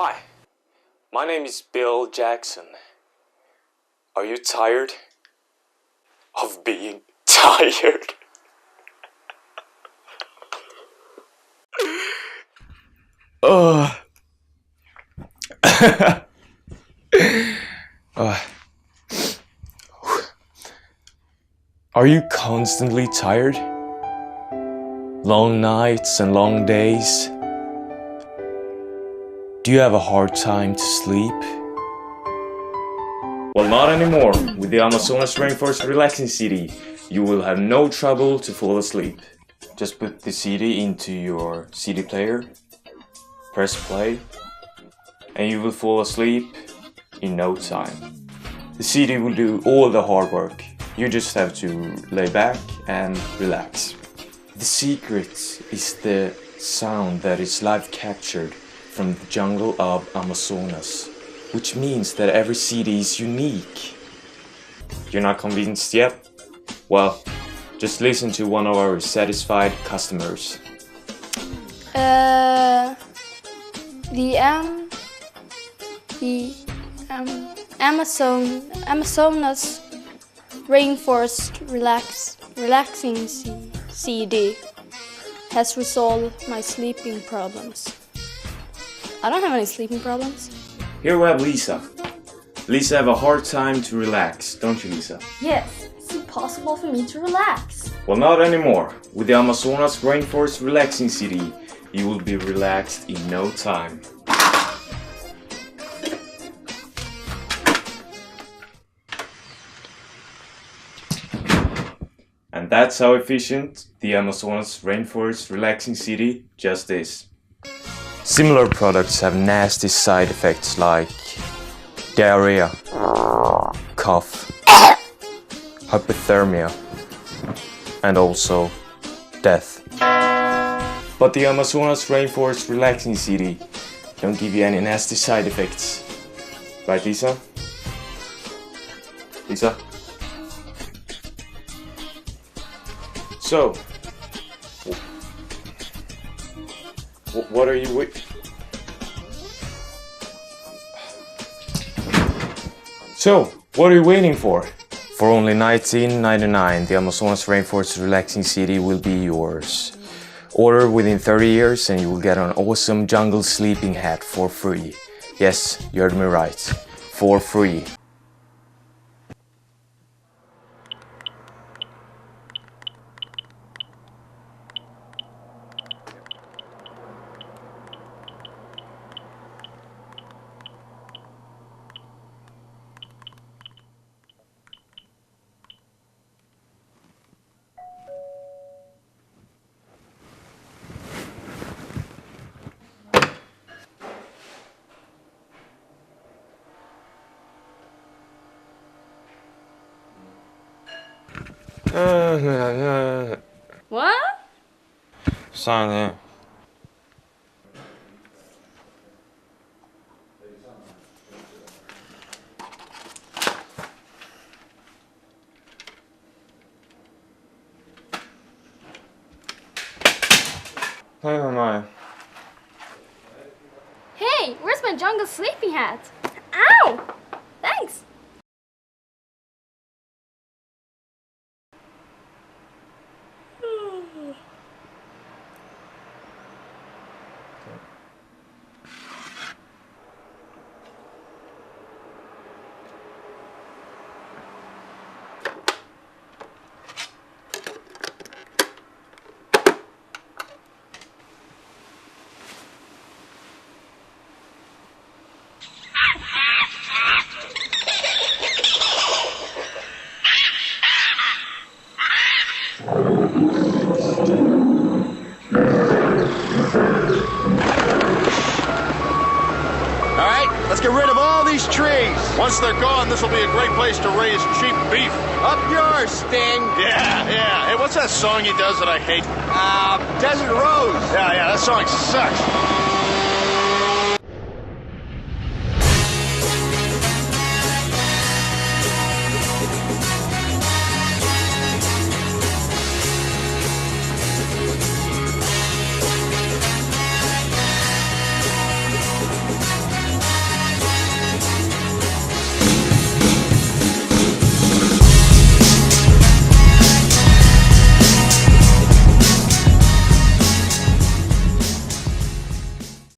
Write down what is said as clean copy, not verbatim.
Hi, my name is Bill Jackson. Are you tired of being tired? uh. Are you constantly tired? Long nights and long days? Do you have a hard time to sleep? Well, not anymore. With the Amazonas Rainforest Relaxing CD, you will have no trouble to fall asleep. Just put the CD into your CD player, press play, and you will fall asleep in no time. The CD will do all the hard work. You just have to lay back and relax. The secret is the sound that is live captured from the jungle of Amazonas, which means that every CD is unique. You're not convinced yet? Well, just listen to one of our satisfied customers. Amazonas Rainforest Relaxing CD has resolved my sleeping problems. I don't have any sleeping problems. Here we have Lisa. Lisa have a hard time to relax, don't you, Lisa? Yes, it's impossible for me to relax. Well, not anymore. With the Amazonas Rainforest Relaxing CD, you will be relaxed in no time. And that's how efficient the Amazonas Rainforest Relaxing CD just is. Similar products have nasty side effects like diarrhea, cough, hypothermia, and also death. But the Amazonas Rainforest Relaxing CD don't give you any nasty side effects. Right, Lisa? Lisa? So, what are you waiting? So, what are you waiting for? For only $19.99, the Amazonas Rainforest Relaxing CD will be yours. Order within 30 years and you will get an awesome jungle sleeping hat for free. Yes, you heard me right. For free. What? Sorry. Hey, where's my jungle sleeping hat? Ow! Thanks! Let's get rid of all these trees. Once they're gone, this will be a great place to raise cheap beef. Up yours, Sting. Yeah. Hey, what's that song he does that I hate? Desert Rose. Yeah, that song sucks.